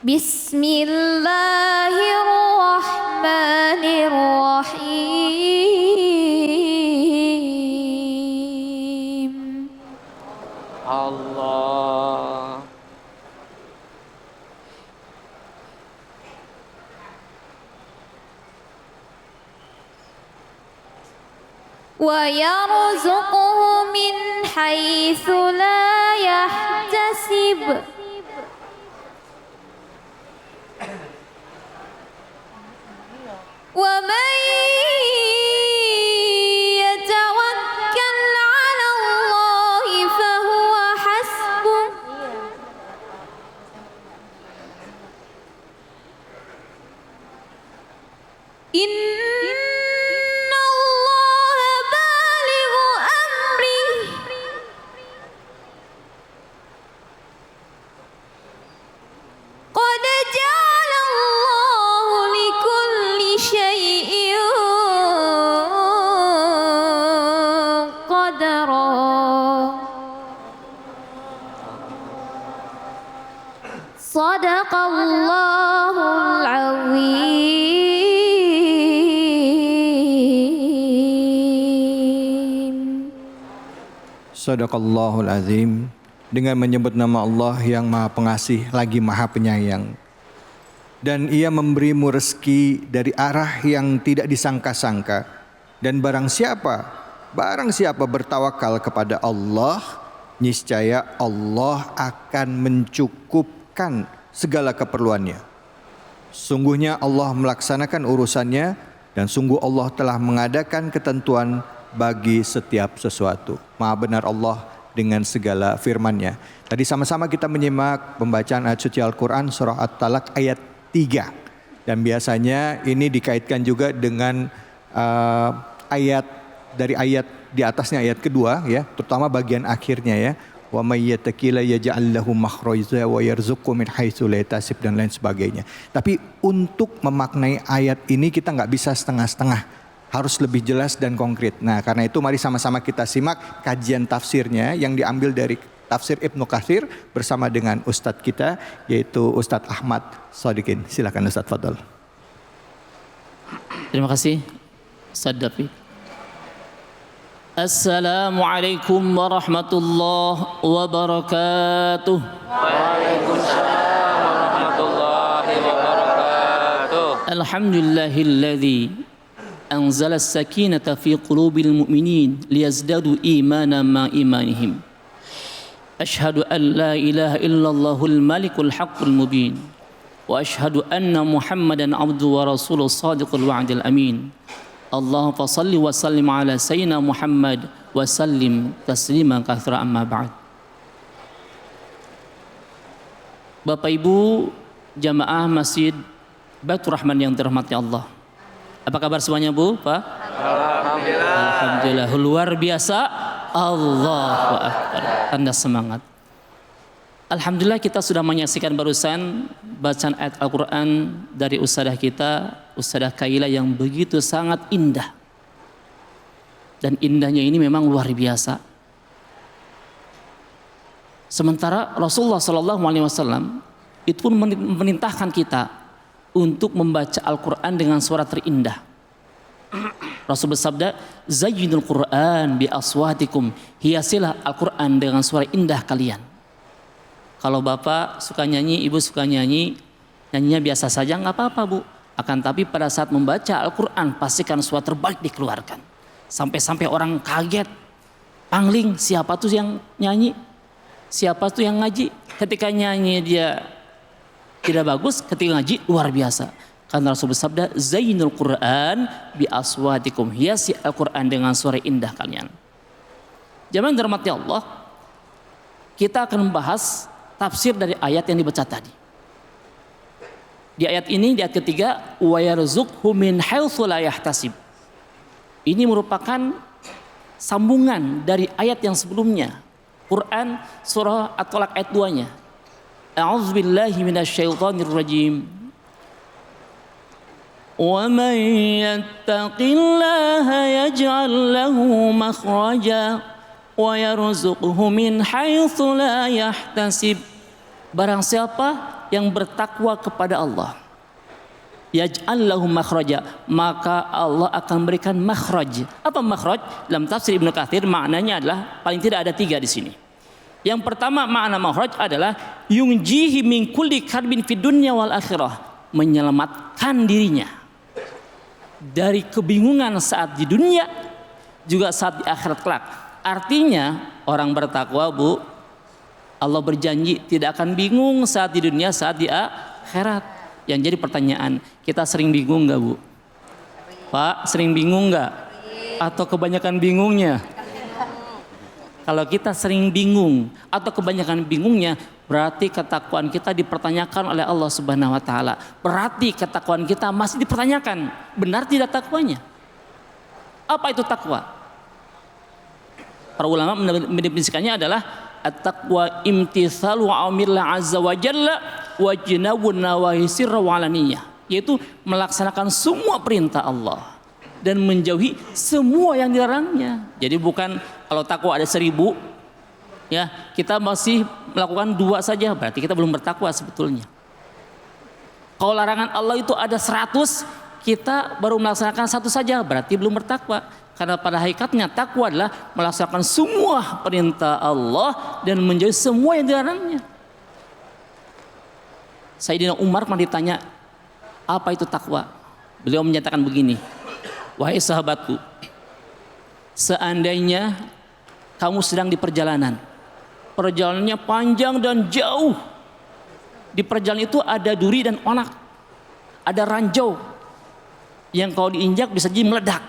Bismillahirrahmanirrahim. Allah. Wa yarzuquhu min haitsu la yahtasib. Wa man yatawakkal 'ala Allahi fa huwa hasbuh. Inna Allaha balighu amrih. Qad ja'ala Allahu likulli syai'in qadara. Sadaqallahul azim. Sadaqallahul azim. Dengan menyebut nama Allah yang Maha Pengasih lagi Maha Penyayang. Dan Ia memberimu rezeki dari arah yang tidak disangka-sangka. Dan barang siapa bertawakal kepada Allah, niscaya Allah akan mencukupkan segala keperluannya. Sungguhnya Allah melaksanakan urusannya dan sungguh Allah telah mengadakan ketentuan bagi setiap sesuatu. Maha benar Allah dengan segala firman-Nya. Tadi sama-sama kita menyimak pembacaan ayat suci Al-Quran surah At-Talaq ayat 3. Dan biasanya ini dikaitkan juga dengan ayat di atasnya ayat kedua ya, terutama bagian akhirnya ya. Wa may yattaqilla yaj'al lahu makhraja wa yarzuqhu min haitsu la yahtasib dan lain sebagainya. Tapi untuk memaknai ayat ini kita nggak bisa setengah-setengah. Harus lebih jelas dan konkret. Nah, karena itu mari sama-sama kita simak kajian tafsirnya yang diambil dari tafsir Ibnu Katsir bersama dengan Ustadz kita yaitu Ustadz Ahmad Shadiqin. Silakan Ustadz, fadhol. Terima kasih Ustadz Dafi. Assalamualaikum warahmatullahi wabarakatuh. Waalaikumsalam warahmatullahi wabarakatuh. Alhamdulillahilladzi أنزل السكينة في قلوب المؤمنين ليزدادوا إيمانا مع إيمانهم أشهد أن لا إله إلا الله الملك الحق المبين وأشهد أن محمدا عبده ورسوله الصادق الوعد الأمين اللهم صل وسلم على سيدنا محمد وسلم تسليما كثيرا أما بعد. Bapak Ibu jamaah Masjid Baitur Rahman yang dirahmati Allah. Apa kabar semuanya Bu, Pak? Alhamdulillah, luar biasa. Allahu Akbar, tanda semangat. Alhamdulillah kita sudah menyaksikan barusan bacaan ayat Al-Quran dari ustadzah kita, Ustadzah Kaila yang begitu sangat indah. Dan indahnya ini memang luar biasa. Sementara Rasulullah SAW itu pun memerintahkan kita untuk membaca Al-Quran dengan suara terindah. Rasul bersabda, zayyinul Quran bi aswatikum, hiasilah Al-Quran dengan suara indah kalian. Kalau bapak suka nyanyi, ibu suka nyanyi, nyanyinya biasa saja nggak apa-apa Bu. Akan tapi pada saat membaca Al-Quran pastikan suara terbaik dikeluarkan. Sampai-sampai orang kaget, pangling, siapa tuh yang nyanyi? Siapa tuh yang ngaji? Ketika nyanyi dia tidak bagus, ketika ngaji luar biasa. Karena Rasul bersabda, zainul Quran bi aswatikum, hiasi Al-Quran dengan suara indah kalian. Jamaah yang dirahmati Allah, kita akan membahas tafsir dari ayat yang dibaca tadi. Di ayat ini, di ayat ketiga, wa yarzuqhu min haitsu la yahtasib. Ini merupakan sambungan dari ayat yang sebelumnya. Quran surah At-Talaq ayat 2-nya. A'udzu billahi minasyaitonir rajim. Wa man yattaqillaha yaj'al lahu makhraja wa yarzuqhu min haitsu la yahtasib. Barang siapa yang bertakwa kepada Allah, yaj'al lahum makhraja, maka Allah akan berikan makhraj. Apa makhraj? Dalam tafsir Ibnu Katsir maknanya adalah paling tidak ada 3 di sini. Yang pertama makna makhraj adalah yunjihi min kulli karbin fid dunya wal akhirah, menyelamatkan dirinya dari kebingungan saat di dunia juga saat di akhirat kelak. Artinya orang bertakwa, Bu, Allah berjanji tidak akan bingung saat di dunia, saat di akhirat. Yang jadi pertanyaan, kita sering bingung nggak, Bu? Pak, sering bingung nggak? Atau kebanyakan bingungnya? Kalau kita sering bingung atau kebanyakan bingungnya, berarti ketakwaan kita dipertanyakan oleh Allah Subhanahu wa taala. Berarti ketakwaan kita masih dipertanyakan. Benar tidak takwanya? Apa itu takwa? Para ulama mendefinisikannya adalah at-taqwa imtithalu amrillah azza wa jalla wa jinabun nawahi sirra wa alaniyah, yaitu melaksanakan semua perintah Allah dan menjauhi semua yang dilarangnya. Jadi bukan kalau takwa ada 1000 ya, kita masih melakukan 2 saja, berarti kita belum bertakwa sebetulnya. Kalau larangan Allah itu ada 100, kita baru melaksanakan 1 saja, berarti belum bertakwa. Karena pada hakikatnya takwa adalah melaksanakan semua perintah Allah dan menjauhi semua yang dilarangnya. Sayyidina Umar pernah ditanya, apa itu takwa? Beliau menyatakan begini, wahai sahabatku, seandainya kamu sedang di perjalanan, perjalanannya panjang dan jauh, di perjalanan itu ada duri dan onak, ada ranjau yang kalau diinjak bisa jadi meledak,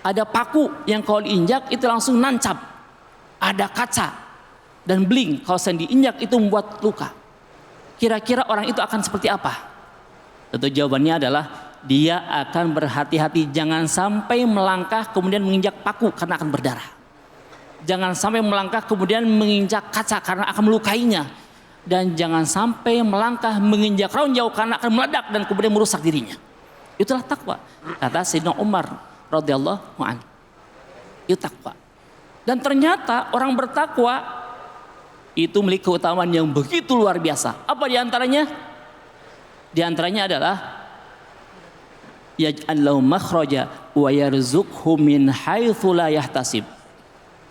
ada paku yang kalau diinjak itu langsung nancap, ada kaca dan beling kalau sedang diinjak itu membuat luka. Kira-kira orang itu akan seperti apa? Tentu jawabannya adalah dia akan berhati-hati, jangan sampai melangkah kemudian menginjak paku karena akan berdarah. Jangan sampai melangkah kemudian menginjak kaca karena akan melukainya. Dan jangan sampai melangkah menginjak ranjau karena akan meledak dan kemudian merusak dirinya. Itulah takwa, kata Sayyidina Umar radhiyallahu anhu. Itu takwa. Dan ternyata orang bertakwa itu memiliki keutamaan yang begitu luar biasa. Apa diantaranya? Diantaranya adalah yaj'al lahu makhraja wa yarzuqhu min haitsu la yahtasib.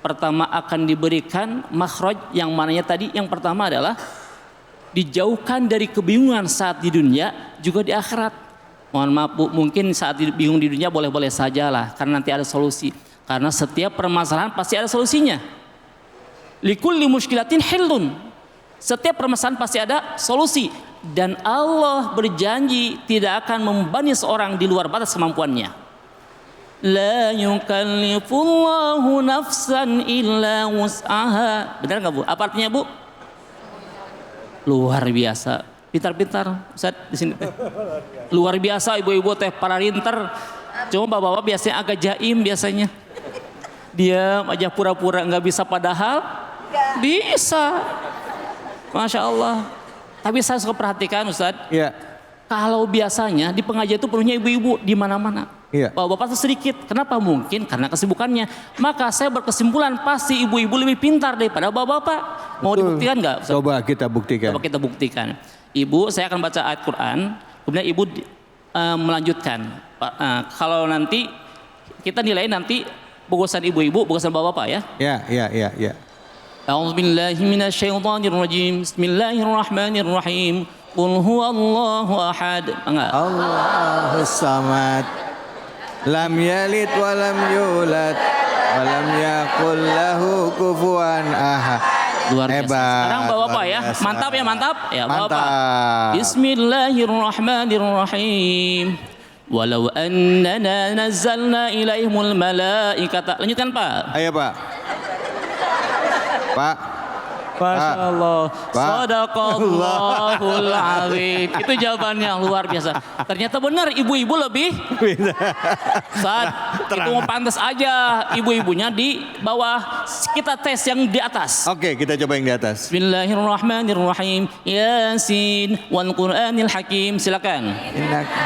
Pertama akan diberikan makhraj, yang mananya tadi yang pertama adalah dijauhkan dari kebingungan saat di dunia juga di akhirat. Mohon maaf Bu, mungkin saat bingung di dunia boleh-boleh saja lah, karena nanti ada solusi. Karena setiap permasalahan pasti ada solusinya. Likulli mushkilatin hillun. Setiap permasalahan pasti ada solusi. Dan Allah berjanji tidak akan membebani seorang di luar batas kemampuannya. La yukallifullahu nafsan illa wus'aha. Benar nggak Bu? Apa artinya Bu? Luar biasa. Pintar-pintar Ustaz di sini. Luar biasa ibu-ibu teh para rinter. Cuma bapak-bapak biasanya agak jaim biasanya. Diam aja pura-pura nggak bisa padahal bisa. Masya Allah. Tapi saya suka perhatikan Ustaz. Iya. Kalau biasanya di pengajian itu penuhnya ibu-ibu di mana-mana. Iya. Bapak-bapak itu sedikit. Kenapa? Mungkin karena kesibukannya. Maka saya berkesimpulan pasti ibu-ibu lebih pintar daripada bapak-bapak. Mau dibuktikan nggak? Coba kita buktikan. Coba kita buktikan. Ibu, saya akan baca ayat Quran. Kemudian ibu melanjutkan. Kalau nanti kita nilai nanti bagusan ibu-ibu, bagusan bapak-bapak ya. Ya. A'udzu billahi minasyaitonir rajim. Bismillahirrahmanirrahim. Qul huwallahu ahad. Enggak. Allahus samad. Lam yalid wa lam yulad wa lam yakul lahu kufuwan ahad. Luar biasa. Hebat. Sekarang bapak-bapak ya. Biasa. Mantap ya, mantap. Ya, Mantap. bapak. Bismillahirrahmanirrahim. Walau annana nazzalna ilaihimul malaikata. Lanjutkan Pak. Ayo Pak. Pak. Masya Allah. Pak. Sadaqallahul azim. Itu jawabannya yang luar biasa. Ternyata benar ibu-ibu lebih. Saat itu mau pantas aja ibu-ibunya di bawah. Kita tes yang di atas. Oke, kita coba yang di atas. Bismillahirrahmanirrahim. Yasin wal Qur'anil Hakim. Silakan. Innaka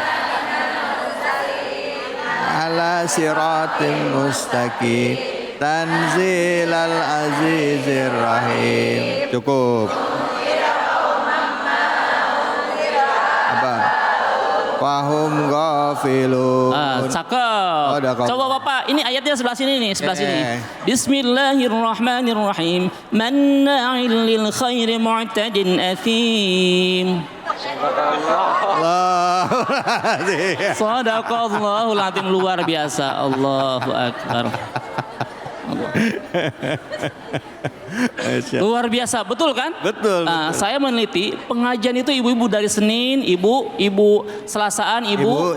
ala siratim mustaqim. Tanzilal azizir rahim. Cukup. fahum ghafilun. Cakep. Sadaqallah. Coba Bapak, ini ayatnya sebelah sini nih, sebelah sini. Eh. Bismillahirrahmanirrahim. Manna'il lil khairi mu'tadin athim. Allah. Sadaqallahul azim, luar biasa. Allahu akbar. Luar biasa, betul kan? Betul, Nah, betul. saya meneliti pengajian itu ibu-ibu dari Senin, ibu Selasaan, ibu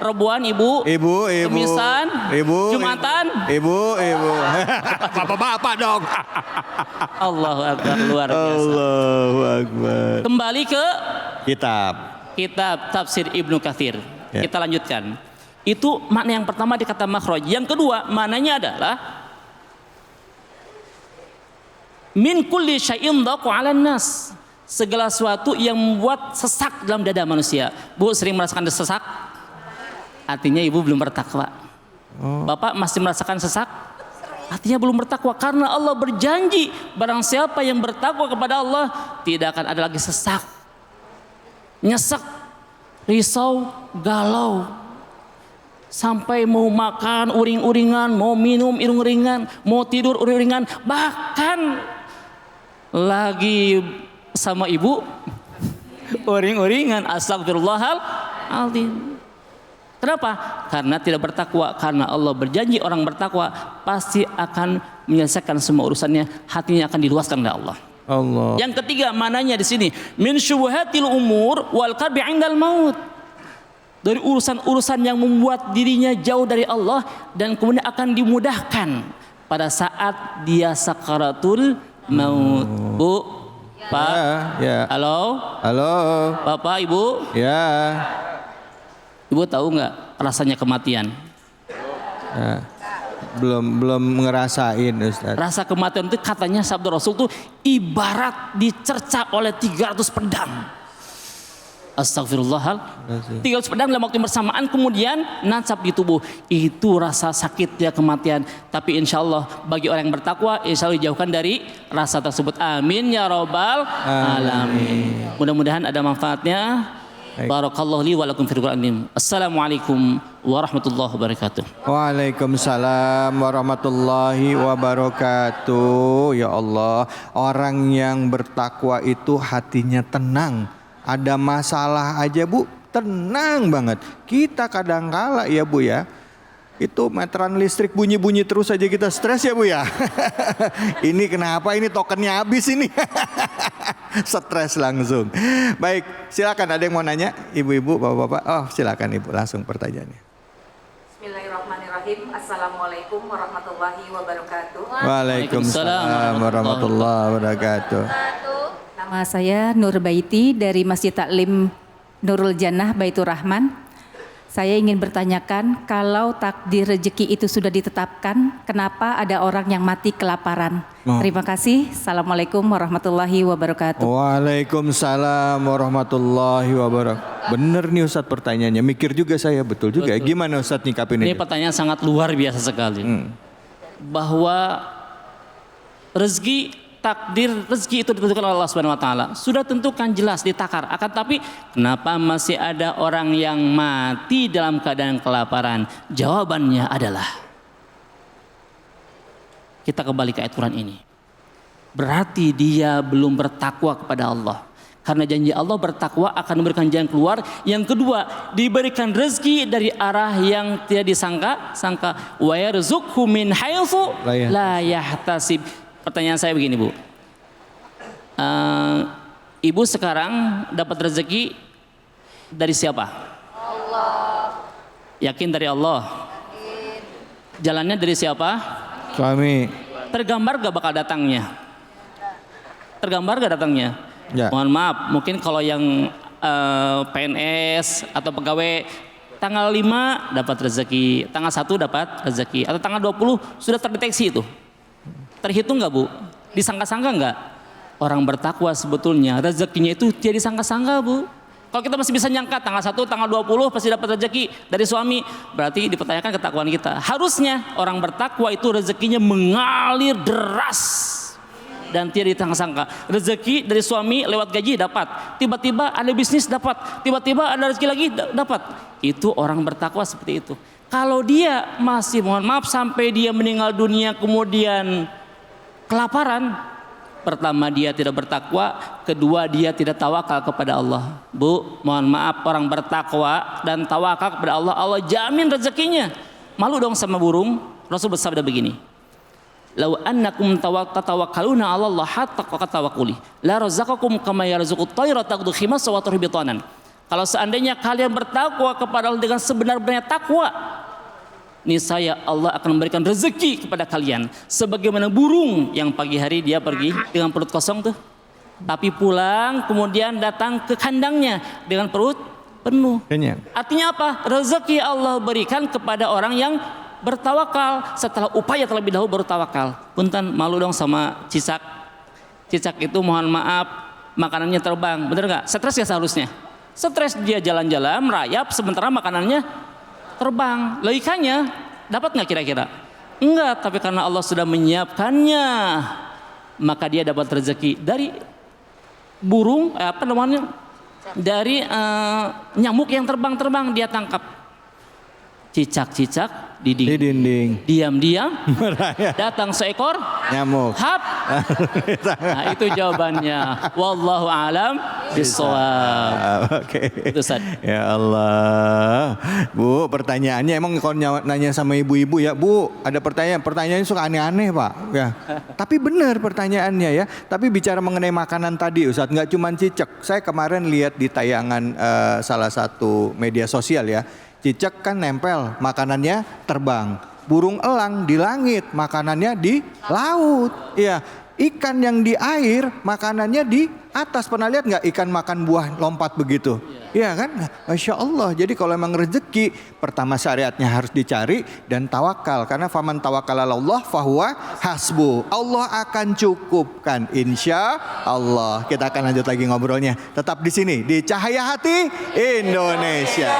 Rebuan, ibu Kemisan, Jumatan, ibu. Bapak dong. Allahu akbar, luar biasa. Allahu akbar. Kembali ke Kitab. tafsir Ibnu Katsir. Ya. Kita lanjutkan. Itu makna yang pertama di kata makhraj. Yang kedua, maknanya adalah min kulli syai'in dhaqu 'alan nas. Segala sesuatu yang membuat sesak dalam dada manusia. Bu sering merasakan sesak? Artinya ibu belum bertakwa. Bapak masih merasakan sesak? Artinya belum bertakwa, karena Allah berjanji barang siapa yang bertakwa kepada Allah tidak akan ada lagi sesak, nyesek, risau, galau, sampai mau makan uring-uringan, mau minum uring-uringan, mau tidur uring-uringan, bahkan lagi sama ibu uring-uringan. Astagfirullahaladzim. Kenapa? Karena tidak bertakwa. Karena Allah berjanji orang bertakwa pasti akan menyelesaikan semua urusannya, hatinya akan diluaskan oleh Allah. Allah. Yang ketiga mananya di sini min syubhatil umur wal qalbi 'indal maut. Dari urusan-urusan yang membuat dirinya jauh dari Allah dan kemudian akan dimudahkan pada saat dia sakaratul maut. Bu, Pak, Ya. halo, Bapak, Ibu, Ya. Ibu tahu nggak rasanya kematian? Ya. Belum ngerasain Ustaz. Rasa kematian itu katanya sabda Rasul itu ibarat dicerca oleh 300 pedang. Astagfirullahaladzim. 300 pedang dalam waktu yang bersamaan kemudian nancap di tubuh. Itu rasa sakitnya kematian. Tapi insya Allah bagi orang yang bertakwa insya Allah dijauhkan dari rasa tersebut. Amin ya robbal alamin. Mudah-mudahan ada manfaatnya. Barakallahu li wa lakum fil Qur'anim. Assalamualaikum warahmatullahi wabarakatuh. Waalaikumsalam warahmatullahi wabarakatuh. Ya Allah, orang yang bertakwa itu hatinya tenang. Ada masalah aja Bu, tenang banget. Kita kadang-kala ya Bu ya, itu meteran listrik bunyi-bunyi terus aja kita stres ya Bu ya. Ini kenapa ini tokennya habis ini. Stres langsung. Baik, silakan ada yang mau nanya, ibu-ibu, bapak-bapak. Oh, silakan Ibu, langsung pertanyaannya. Bismillahirrahmanirrahim. Assalamualaikum warahmatullahi wabarakatuh. Waalaikumsalam warahmatullahi wabarakatuh. Nama saya Nur Baiti dari Masjid Taklim Nurul Jannah Baitur Rahman. Saya ingin bertanyakan, kalau takdir rezeki itu sudah ditetapkan, kenapa ada orang yang mati kelaparan? Terima kasih. Assalamualaikum warahmatullahi wabarakatuh. Waalaikumsalam warahmatullahi wabarakatuh. Bener nih Ustadz pertanyaannya, mikir juga saya, betul juga. Betul. Gimana Ustadz nyikapin Ini ini? pertanyaan sangat luar biasa sekali. Bahwa takdir rezeki itu ditentukan oleh Allah Subhanahu wa taala. Sudah tentukan jelas ditakar. Akan tapi kenapa masih ada orang yang mati dalam keadaan kelaparan? Jawabannya adalah kita kembali ke ayat Quran ini. Berarti dia belum bertakwa kepada Allah. Karena janji Allah bertakwa akan memberikan jalan keluar. Yang kedua, diberikan rezeki dari arah yang tidak disangka-sangka. Wa yarzuqhu min haitsu la yahtasib. Pertanyaan saya begini Bu, Ibu sekarang dapat rezeki dari siapa? Allah. Yakin dari Allah? Jalannya dari siapa? Suami. Tergambar gak bakal datangnya? Tergambar gak datangnya? Ya. Mohon maaf, mungkin kalau yang PNS atau pegawai tanggal 5 dapat rezeki, tanggal 1 dapat rezeki, atau tanggal 20 sudah terdeteksi itu. Terhitung nggak Bu? Disangka-sangka nggak? Orang bertakwa sebetulnya rezekinya itu tidak disangka-sangka Bu. Kalau kita masih bisa nyangka tanggal 1, tanggal 20 pasti dapat rezeki dari suami, berarti dipertanyakan ketakwaan kita. Harusnya orang bertakwa itu rezekinya mengalir deras. dan tidak disangka-sangka. Rezeki dari suami lewat gaji dapat, tiba-tiba ada bisnis dapat, tiba-tiba ada rezeki lagi dapat. Itu orang bertakwa seperti itu. Kalau dia masih, mohon maaf, sampai dia meninggal dunia kemudian kelaparan, pertama dia tidak bertakwa, kedua dia tidak tawakal kepada Allah. Bu, mohon maaf, orang bertakwa dan tawakal kepada Allah, Allah jamin rezekinya. Malu dong sama burung. Rasul bersabda begini, "Lau annakum tatawakkaluna 'ala Allah hatta tawakkuli, la razaqakum kama yarzuqut tayra taqdu khimasa wa turhi bitanan." Kalau seandainya kalian bertakwa kepada Allah dengan sebenar-benarnya takwa, niscaya Allah akan memberikan rezeki kepada kalian sebagaimana burung yang pagi hari dia pergi dengan perut kosong tuh, tapi pulang kemudian datang ke kandangnya dengan perut penuh. Kenyang. Artinya apa? Rezeki Allah berikan kepada orang yang bertawakal, setelah upaya terlebih dahulu baru tawakal. Punten, malu dong sama cicak. Cicak itu mohon maaf makanannya terbang, bener nggak? Stres ya seharusnya. Stres dia jalan-jalan merayap sementara makanannya terbang. Loh, ikannya dapat nggak kira-kira? Enggak, tapi karena Allah sudah menyiapkannya, maka dia dapat rezeki dari burung, dari nyamuk yang terbang-terbang dia tangkap. Cicak-cicak di dinding. Diam-diam datang seekor Nyamuk. hap. Nah, itu jawabannya. Wallahu alam bishawab. Oke. Itu Ustaz. Ya Allah. Bu, pertanyaannya emang kalau nanya sama ibu-ibu ya, Bu, ada pertanyaannya suka aneh-aneh, Pak. Ya. Tapi benar pertanyaannya ya. Tapi bicara mengenai makanan tadi, Ustaz, nggak cuma cicak. Saya kemarin lihat di tayangan salah satu media sosial ya. Cicak kan nempel, makanannya terbang. Burung elang di langit, makanannya di laut. Iya, ikan yang di air, makanannya di atas. Pernah lihat nggak ikan makan buah lompat begitu? Iya kan? Masya Allah. Jadi kalau emang rezeki, pertama syariatnya harus dicari dan tawakal. Karena faman tawakal ala Allah fahuwa hasbu. Allah akan cukupkan, insya Allah. Kita akan lanjut lagi ngobrolnya. Tetap di sini di Cahaya Hati Indonesia.